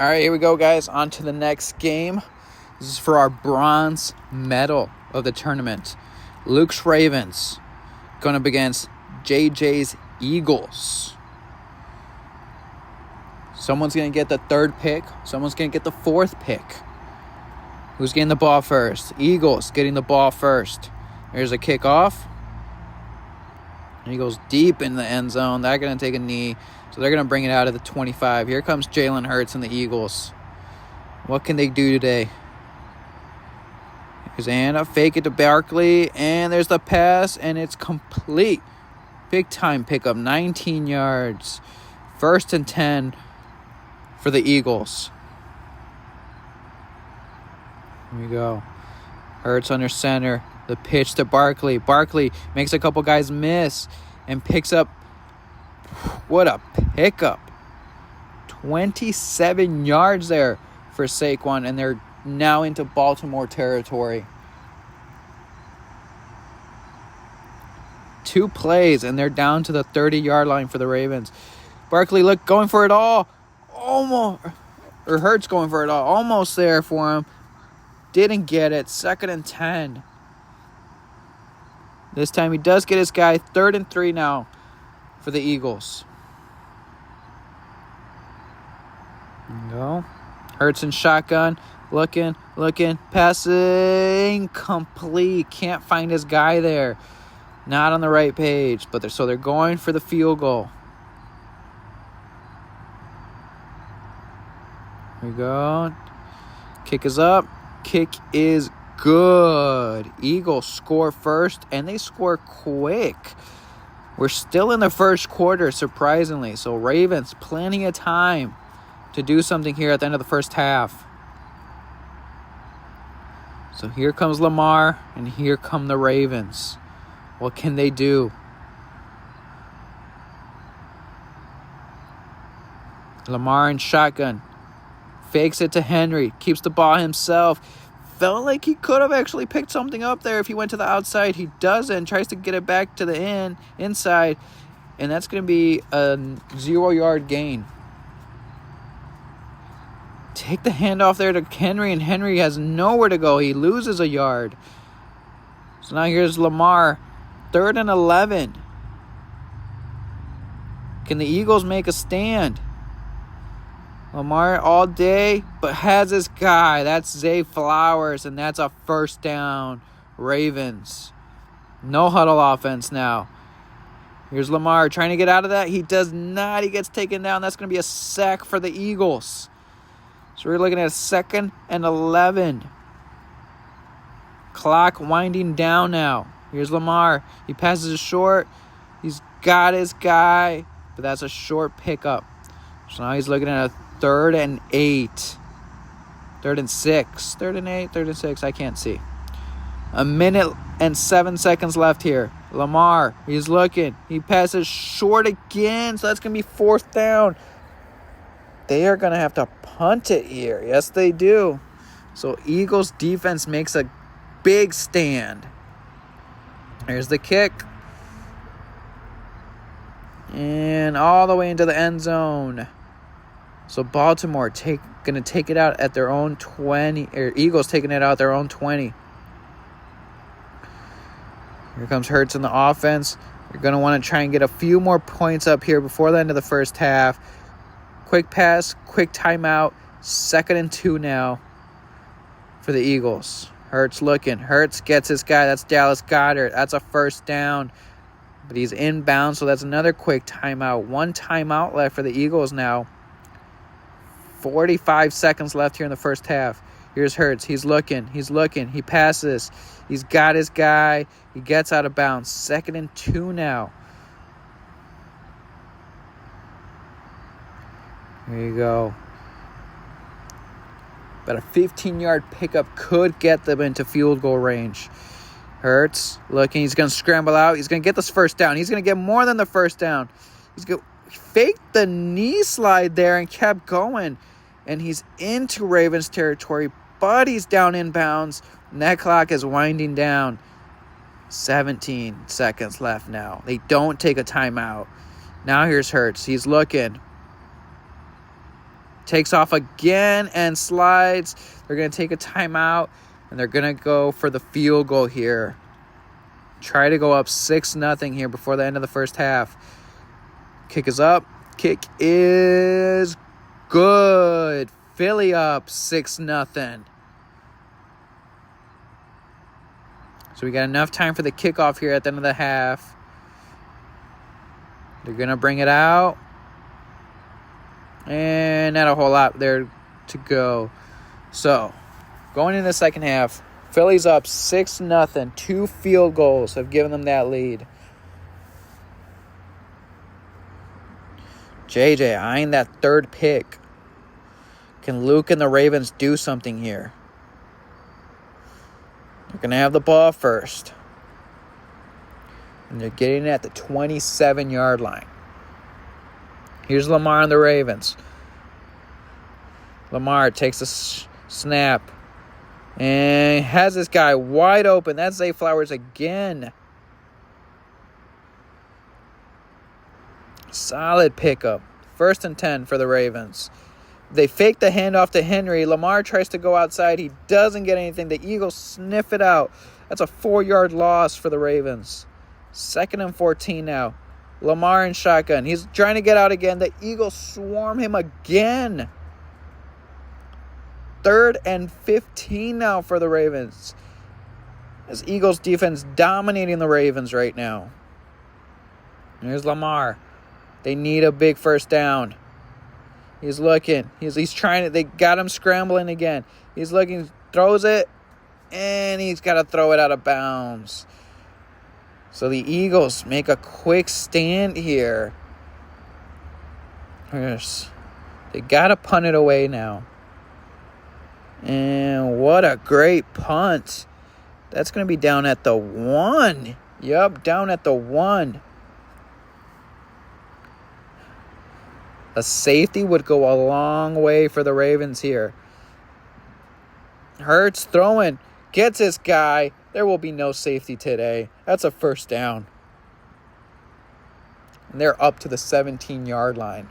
All right, here we go, guys. On to the next game. This is for our bronze medal of the tournament. Luke's Ravens going up against JJ's Eagles. Someone's going to get the third pick. Someone's going to get the fourth pick. Who's getting the ball first? Eagles getting the ball first. Here's a kickoff. And he goes deep in the end zone. They're going to take a knee. So they're going to bring it out of the 25. Here comes Jalen Hurts and the Eagles. What can they do today? Here's Anna. Fake it to Barkley. And there's the pass. And it's complete. Big time pickup. 19 yards. 1st and 10 for the Eagles. Here we go. Hurts under center. The pitch to Barkley. Barkley makes a couple guys miss and picks up. What a pickup. 27 yards there for Saquon, and they're now into Baltimore territory. 2 plays, and they're down to the 30-yard line for the Ravens. Barkley, look, going for it all. Almost. Or Hurts going for it all. Almost there for him. Didn't get it. 2nd and 10. This time he does get his guy. 3rd and 3 now for the Eagles. There you go. Hurts in shotgun. Looking. Passing. Complete. Can't find his guy there. Not on the right page. But they're going for the field goal. Here we go. Kick is up. Kick is good. Eagles score first, and they score quick. We're still in the first quarter, surprisingly. So Ravens, plenty of time to do something here at the end of the first half. So here comes Lamar, and here come the Ravens. What can they do? Lamar in shotgun. Fakes it to Henry. Keeps the ball himself. Felt like he could have actually picked something up there if he went to the outside. He doesn't. Tries to get it back to the inside. And that's going to be a 0-yard gain. Take the handoff there to Henry, and Henry has nowhere to go. He loses a yard. So now here's Lamar. 3rd and 11. Can the Eagles make a stand? Lamar all day, but has his guy. That's Zay Flowers, and that's a 1st down. Ravens. No huddle offense now. Here's Lamar trying to get out of that. He does not. He gets taken down. That's going to be a sack for the Eagles. So we're looking at 2nd and 11. Clock winding down now. Here's Lamar. He passes it short. He's got his guy, but that's a short pickup. So now he's looking at a 3rd and 8. 3rd and 6. 3rd and 8. 3rd and 6. I can't see. 1 minute and 7 seconds left here. Lamar, he's looking. He passes short again. So that's going to be 4th down. They are going to have to punt it here. Yes, they do. So Eagles defense makes a big stand. Here's the kick. And all the way into the end zone. So Baltimore going to take it out at their own 20. Or Eagles taking it out at their own 20. Here comes Hurts in the offense. You're going to want to try and get a few more points up here before the end of the first half. Quick pass, quick timeout. 2nd and 2 now for the Eagles. Hurts looking. Hurts gets his guy. That's Dallas Goedert. That's a 1st down. But he's inbound, so that's another quick timeout. 1 timeout left for the Eagles now. 45 seconds left here in the first half. Here's Hurts. He's looking. He passes. He's got his guy. He gets out of bounds. 2nd and 2 now. Here you go. But a 15-yard pickup could get them into field goal range. Hurts looking. He's going to scramble out. He's going to get this 1st down. He's going to get more than the 1st down. He's going to fake the knee slide there and kept going. And he's into Ravens territory, but he's down inbounds. And that clock is winding down. 17 seconds left now. They don't take a timeout. Now here's Hurts. He's looking. Takes off again and slides. They're going to take a timeout, and they're going to go for the field goal here. Try to go up 6-0 here before the end of the first half. Kick is up. Kick is good. Philly up 6-0. So we got enough time for the kickoff here at the end of the half. They're going to bring it out. And not a whole lot there to go. So, going into the second half, Philly's up 6-0. 2 field goals have given them that lead. JJ eyeing that third pick. Can Luke and the Ravens do something here? They're going to have the ball first. And they're getting it at the 27-yard line. Here's Lamar and the Ravens. Lamar takes a snap. And has this guy wide open. That's Zay Flowers again. Solid pickup. 1st and 10 for the Ravens. They fake the handoff to Henry. Lamar tries to go outside. He doesn't get anything. The Eagles sniff it out. That's a 4-yard loss for the Ravens. 2nd and 14 now. Lamar in shotgun. He's trying to get out again. The Eagles swarm him again. 3rd and 15 now for the Ravens. This Eagles defense dominating the Ravens right now. Here's Lamar. They need a big first down. He's looking. He's trying to. They got him scrambling again. He's looking. Throws it. And he's got to throw it out of bounds. So the Eagles make a quick stand here. They got to punt it away now. And what a great punt. That's going to be down at the 1. Yup, down at the 1. A safety would go a long way for the Ravens here. Hurts throwing. Gets this guy. There will be no safety today. That's a first down. And they're up to the 17-yard line.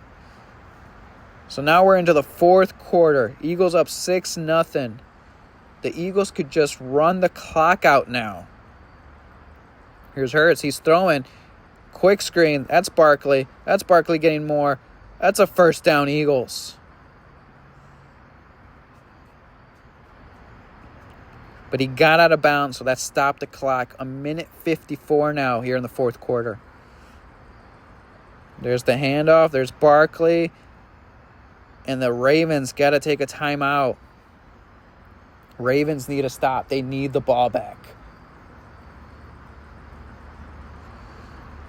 So now we're into the fourth quarter. Eagles up 6-0. The Eagles could just run the clock out now. Here's Hurts. He's throwing. Quick screen. That's Barkley. That's Barkley getting more. That's a first down, Eagles. But he got out of bounds, so that stopped the clock. 1:54 now here in the fourth quarter. There's the handoff. There's Barkley. And the Ravens got to take a timeout. Ravens need a stop. They need the ball back.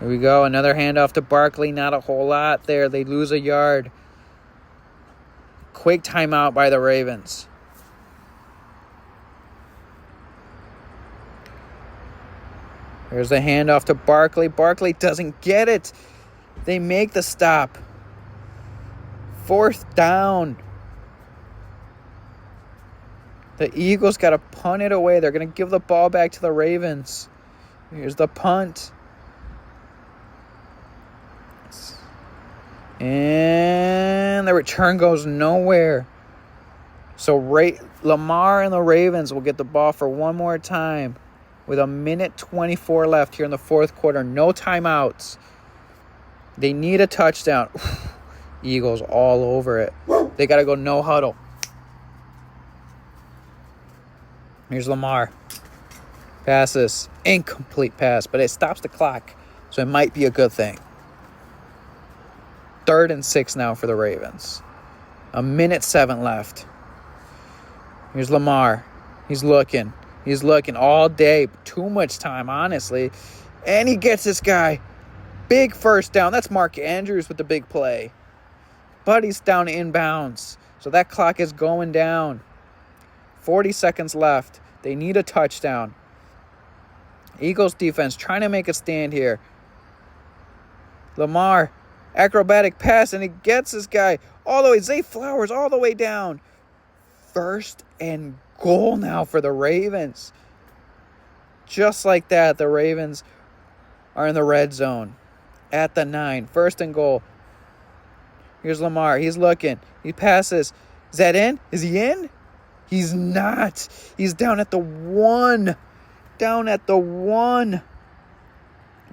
Here we go. Another handoff to Barkley. Not a whole lot there. They lose a yard. Quick timeout by the Ravens. There's the handoff to Barkley. Barkley doesn't get it. They make the stop. 4th down. The Eagles got to punt it away. They're going to give the ball back to the Ravens. Here's the punt. And the return goes nowhere. So Lamar and the Ravens will get the ball for one more time with 1:24 left here in the fourth quarter. No timeouts. They need a touchdown. Eagles all over it. They got to go no huddle. Here's Lamar. Passes. Incomplete pass, but it stops the clock. So it might be a good thing. 3rd and 6 now for the Ravens. 1:07 left. Here's Lamar. He's looking. He's looking all day. Too much time, honestly. And he gets this guy. Big first down. That's Mark Andrews with the big play. But he's down inbounds. So that clock is going down. 40 seconds left. They need a touchdown. Eagles defense trying to make a stand here. Lamar, acrobatic pass, and he gets this guy all the way. Zay Flowers all the way down. 1st and goal now for the Ravens. Just like that, the Ravens are in the red zone at the 9. 1st and goal. Here's Lamar. He's looking. He passes. Is that in? Is he in? He's not. He's down at the 1. Down at the 1.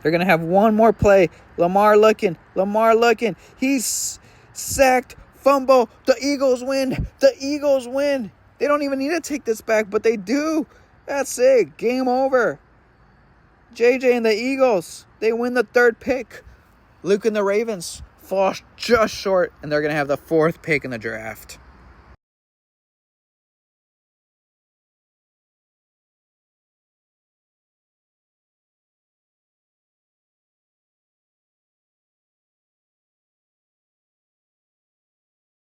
They're going to have one more play. Lamar looking. Lamar looking. He's sacked. Fumble. The Eagles win. The Eagles win. They don't even need to take this back, but they do. That's it. Game over. JJ and the Eagles, they win the 3rd pick. Luke and the Ravens fall just short, and they're going to have the 4th pick in the draft.